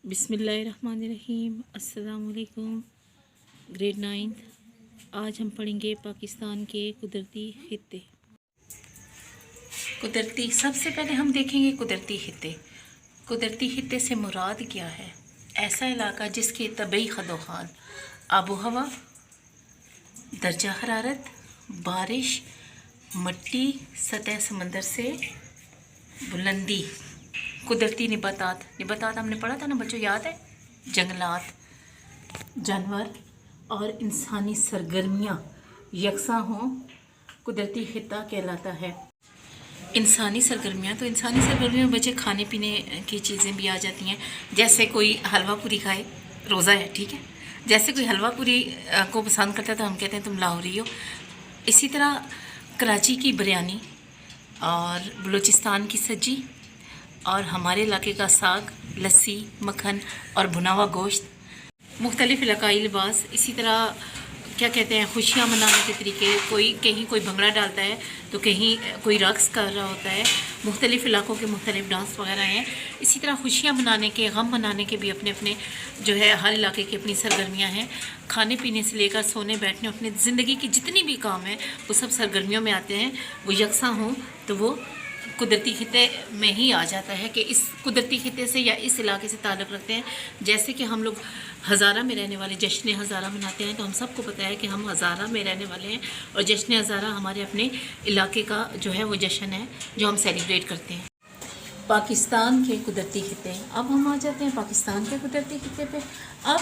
बिस्मिल्लाहिर्रहमानिर्रहीम। अस्सलाम वालेकुम। ग्रेड 9 आज हम पढ़ेंगे पाकिस्तान के कुदरती खित्ते। सबसे पहले हम देखेंगे कुदरती खित्ते। कुदरती खित्ते से मुराद क्या है? ऐसा इलाका जिसके तबई खदोखाल, आबो हवा, दर्जा हरारत, बारिश, मिट्टी, सतह समंदर से बुलंदी, कुदरती निबातात हमने पढ़ा था ना बच्चों, याद है? जंगलात, जानवर और इंसानी सरगर्मियाँ यकसां हों, कुदरती खित्ता कहलाता है। इंसानी सरगर्मियाँ में बच्चे खाने पीने की चीज़ें भी आ जाती हैं। जैसे कोई हलवा पूरी खाए, रोज़ा है, ठीक है, जैसे कोई हलवा पूरी को पसंद करता है तो हम कहते हैं तुम लाहौरी हो। इसी तरह कराची की बिरयानी और बलूचिस्तान की सज्जी और हमारे इलाके का साग, लस्सी, मक्खन और भुना हुआ गोश्त, मुख्तलिफ़ इलाकाई लिबास। इसी तरह क्या कहते हैं, खुशियाँ मनाने के तरीके, कोई भंगड़ा डालता है तो कहीं कोई रक़्स कर रहा होता है। मुख्तलिफ़ इलाकों के मुख्तलिफ़ डांस वगैरह हैं। इसी तरह खुशियाँ मनाने के, गम मनाने के भी अपने अपने जो है हर इलाके की अपनी सरगर्मियाँ हैं। खाने पीने से लेकर सोने बैठने, अपने ज़िंदगी की जितनी भी काम है वो सब सरगर्मियों में आते हैं। वो यकसां हों तो वो कुदरती खित्ते में ही आ जाता है कि इस कुदरती खित्ते से या इस इलाके से ताल्लुक़ रखते हैं। जैसे कि हम लोग हज़ारा में रहने वाले जश्न हज़ारा मनाते हैं, तो हम सबको पता है कि हम हज़ारा में रहने वाले हैं और जश्न हज़ारा हमारे अपने इलाके का जो है वो जश्न है जो हम सेलिब्रेट करते हैं। पाकिस्तान के कुदरती खित्ते। अब हम आ जाते हैं पाकिस्तान के कुदरती खित्ते पे। अब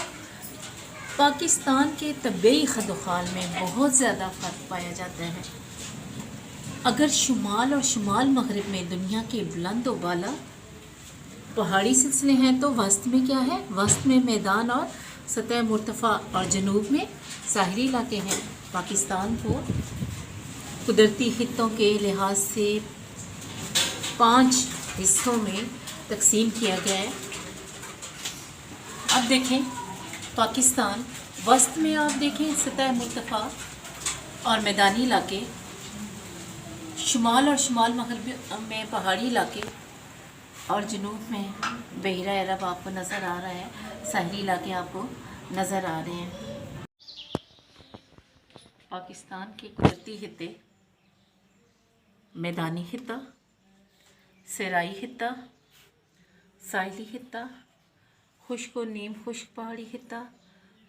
पाकिस्तान के तबई खदोखाल में बहुत ज़्यादा फ़र्क पाया जाता है। अगर शुमाल और शुमाल मगरिब में दुनिया के बुलंद व बाला पहाड़ी सिलसिले हैं तो वस्त में क्या है? वस्त में मैदान और सतह मुर्तफ़ा और जनूब में साहिली इलाके हैं। पाकिस्तान को कुदरती खित्तों के लिहाज से 5 हिस्सों में तकसीम किया गया है। अब देखें पाकिस्तान वस्त में, आप देखें सतह मुर्तफ़ा और मैदानी इलाके, शुमाल और शुमाल मगरिब में पहाड़ी इलाके और जनूब में बहरा अरब आपको नज़र आ रहा है, साहिली इलाके आपको नज़र आ रहे हैं। पाकिस्तान के कुदरती खित्ते: मैदानी खित्ता, सराई खित्ता, साहिली खित्ता, खुश्क व नीम खुश्क पहाड़ी खित्ता,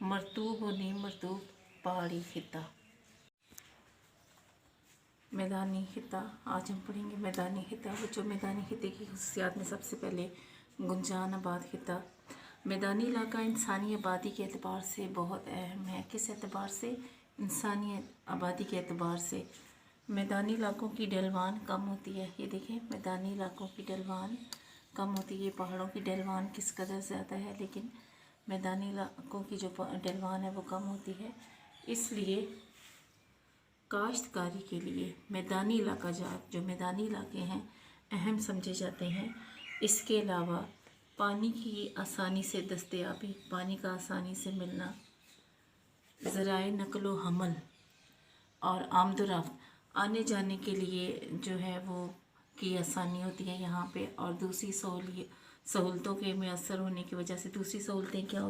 मरतूब व नीम मरतूब पहाड़ी खित्ता। मैदानी खित्ता आज हम पढ़ेंगे। मैदानी खित्ता बच्चों, मैदानी खित्ते की खसूसियात में सबसे पहले गुंजान आबाद खित्ता। मैदानी इलाका इंसानी आबादी के एतबार से बहुत अहम है। किस एतबार से? इंसानी आबादी के एतबार से। मैदानी इलाकों की ढलवान कम होती है। ये देखें, मैदानी इलाकों की ढलवान कम होती है। पहाड़ों की ढलवान किस कदर ज़्यादा है, लेकिन मैदानी इलाकों की जो ढलवान है वो कम होती है। इसलिए काश्तकारी के लिए मैदानी इलाका जात, जो मैदानी इलाके हैं, अहम समझे जाते हैं। इसके अलावा पानी की आसानी से दस्तयाबी, पानी का आसानी से मिलना, ज़राए नक़्ल व हमल और आमदोरफ़्त, आने जाने के लिए जो है वो की आसानी होती है यहाँ पे। और दूसरी सहूलतों के मैसर होने की वजह से, दूसरी सहूलतें क्या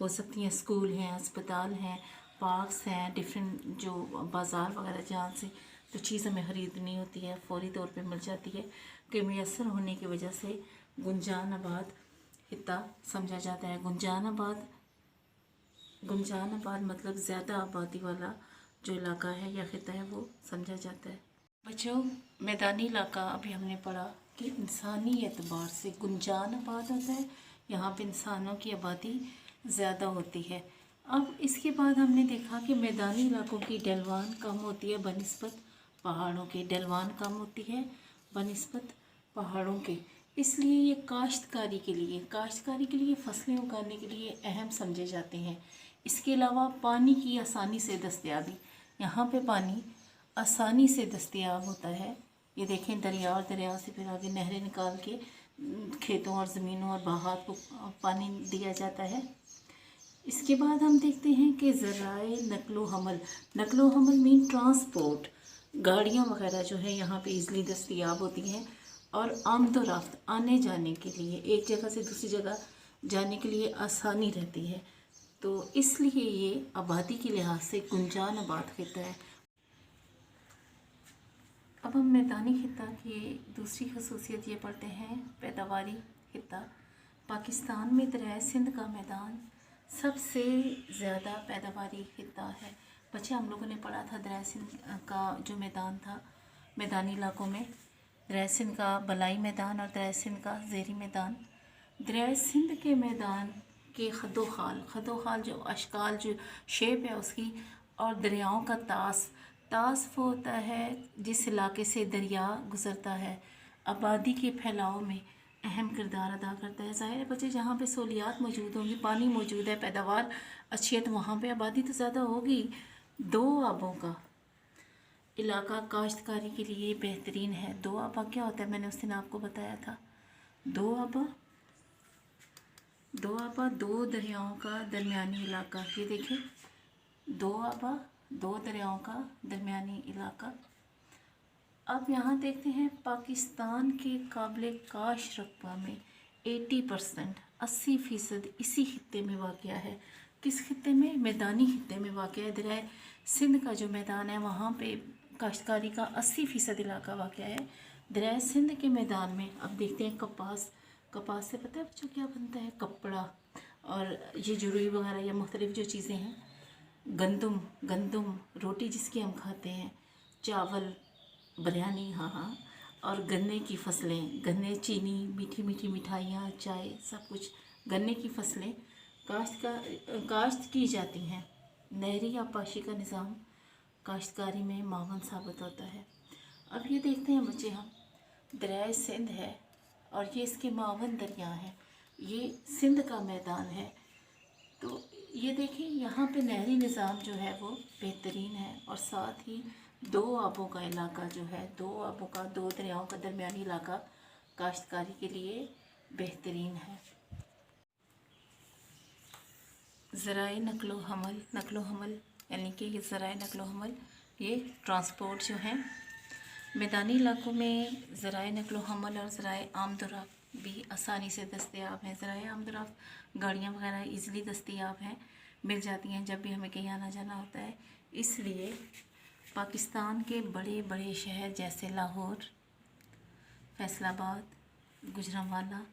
हो सकती हैं? स्कूल हैं, अस्पताल हैं, पार्क्स हैं, डिफरेंट जो बाज़ार वगैरह जहाँ से जो चीज़ हमें ख़रीदनी होती है फ़ौरी तौर पे मिल जाती है, कि मैसर होने की वजह से गुंजान आबाद खित्ता समझा जाता है। गुंजान आबाद मतलब ज़्यादा आबादी वाला जो इलाका है या खित्ता है वो समझा जाता है। बच्चों, मैदानी इलाका अभी हमने पढ़ा कि इंसानी एतबार से गुंजान आबाद होता है, यहाँ पे इंसानों की आबादी ज़्यादा होती है। अब इसके बाद हमने देखा कि मैदानी इलाकों की ढलवान कम होती है बनिस्बत पहाड़ों के, ढलवान कम होती है बनिस्बत पहाड़ों के। इसलिए ये काश्तकारी के लिए फसलें उगाने के लिए अहम समझे जाते हैं। इसके अलावा पानी की आसानी से दस्तयाबी, यहाँ पे पानी आसानी से दस्तयाब होता है। ये देखें, दरिया और दरिया से फिर आगे नहरें निकाल के खेतों और ज़मीनों और बागात को पानी दिया जाता है। इसके बाद हम देखते हैं कि ज़राए नक़्ल व हमल मीन ट्रांसपोर्ट, गाड़ियाँ वगैरह जो है यहाँ पे इज़िली दस्तयाब होती हैं। और आमदोरफ़्त, आने जाने के लिए एक जगह से दूसरी जगह جانے کے لیے آسانی رہتی ہے، تو اس لیے یہ آبادی کے لحاظ سے گنجان آباد خطہ ہے۔ اب ہم میدانی خطہ کی دوسری خصوصیت یہ پڑھتے ہیں، پیداواری خطہ۔ پاکستان میں دریائے سندھ کا میدان سب سے زیادہ پیداواری خطہ ہے۔ بچے ہم لوگوں نے پڑھا تھا دریائے سندھ کا جو میدان تھا میدانی علاقوں میں، دریائے سندھ کا بلائی میدان اور دریائے سندھ کا زیری میدان۔ دریائے سندھ کے میدان کے خد و خال جو اشکال جو شیپ ہے اس کی، اور دریاؤں کا طاس وہ ہوتا ہے جس علاقے سے دریا گزرتا ہے، آبادی کے پھیلاؤ میں اہم کردار ادا کرتا ہے۔ ظاہر ہے بچے جہاں پہ سہولیات موجود ہوں گی، پانی موجود ہے، پیداوار اچھی ہے، تو وہاں پہ آبادی تو زیادہ ہوگی۔ دو آبوں کا علاقہ کاشتکاری کے لیے بہترین ہے۔ دو آبا کیا ہوتا ہے؟ میں نے اس دن آپ کو بتایا تھا، دو آبا دو دریاؤں کا درمیانی علاقہ۔ یہ دیکھیں، دو آبا دو دریاؤں کا درمیانی علاقہ۔ اب یہاں دیکھتے ہیں پاکستان کے قابل کاش رقبہ میں 80% 80% اسی خطے میں واقع ہے۔ کس خطے میں؟ میدانی خطے میں واقع ہے۔ دریائے سندھ کا جو میدان ہے وہاں پہ کاشتکاری کا 80% علاقہ واقع ہے۔ دریائے سندھ کے میدان میں اب دیکھتے ہیں کپاس سے پتہ ہے بچوں کیا بنتا ہے؟ کپڑا، اور یہ جو روئی وغیرہ یا مختلف جو چیزیں ہیں، گندم روٹی جس کی ہم کھاتے ہیں، چاول، بریانی، ہاں، اور گنے کی فصلیں، گنے، چینی، میٹھی میٹھی مٹھائیاں، چائے، سب کچھ گنے کی فصلیں کاشت کی جاتی ہیں۔ نہری آبپاشی کا نظام کاشتکاری میں معاون ثابت ہوتا ہے۔ اب یہ دیکھتے ہیں بچے ہم، دریائے سندھ ہے اور یہ اس کے معاون دریا ہیں، یہ سندھ کا میدان ہے، تو یہ دیکھیں یہاں پہ نہری نظام جو ہے وہ بہترین ہے، اور ساتھ ہی دو آبوں کا علاقہ جو ہے، دو دریاؤں کا درمیانی علاقہ کاشتکاری کے لیے بہترین ہے۔ ذرائع نقل و حمل یعنی کہ یہ ذرائع نقل و حمل، یہ ٹرانسپورٹ جو ہیں میدانی علاقوں میں، ذرائع نقل و حمل اور ذرائع آمد و رفت بھی آسانی سے دستیاب ہیں۔ ذرائع آمد و رفت گاڑیاں وغیرہ ایزیلی دستیاب ہیں، مل جاتی ہیں جب بھی ہمیں کہیں آنا جانا ہوتا ہے۔ اس لیے پاکستان کے بڑے بڑے شہر جیسے لاہور، فیصل آباد، گوجرانوالہ،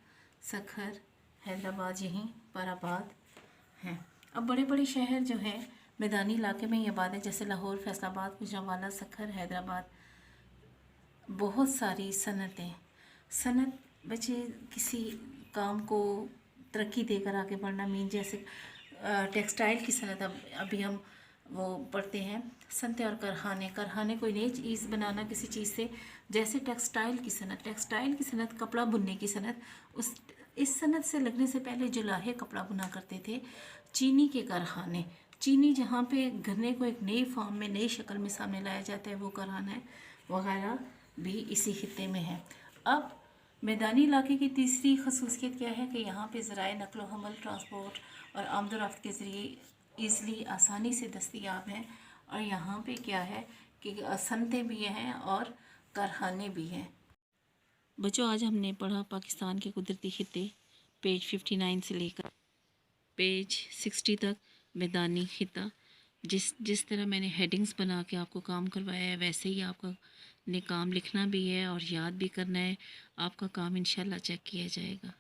سکھر، حیدرآباد، یہیں پر آباد ہیں۔ اب بڑے بڑے شہر جو ہیں میدانی علاقے میں ہی آباد ہیں، جیسے لاہور، فیصل آباد، گوجرانوالہ، سکھر، حیدرآباد۔ بہت ساری صنعت بچے کسی کام کو ترقی دے کر آگے بڑھنا، جیسے ٹیکسٹائل کی صنعت، ابھی ہم وہ پڑھتے ہیں صنعتیں اور کارخانے کوئی نئی چیز بنانا کسی چیز سے، جیسے ٹیکسٹائل کی صنعت، کپڑا بننے کی صنعت، اس صنعت سے لگنے سے پہلے جو لاہے کپڑا بنا کرتے تھے، چینی کے کارخانے، چینی جہاں پہ گنے کو ایک نئی فارم میں، نئی شکل میں سامنے لایا جاتا ہے، وہ کارخانہ ہے وغیرہ بھی اسی خطے میں ہے۔ اب میدانی علاقے کی تیسری خصوصیت کیا ہے کہ یہاں پہ ذرائع نقل و حمل، ٹرانسپورٹ اور آمد و رفت کے ذریعے ایزلی آسانی سے دستیاب ہیں، اور یہاں پہ کیا ہے کہ صنعتیں بھی ہیں اور کارخانے بھی ہیں۔ بچوں آج ہم نے پڑھا پاکستان کے قدرتی خطے، پیج 59 سے لے کر پیج 60 تک میدانی خطہ۔ جس طرح میں نے ہیڈنگز بنا کے آپ کو کام کروایا ہے، ویسے ہی آپ کا نے کام لکھنا بھی ہے اور یاد بھی کرنا ہے۔ آپ کا کام انشاءاللہ چیک کیا جائے گا۔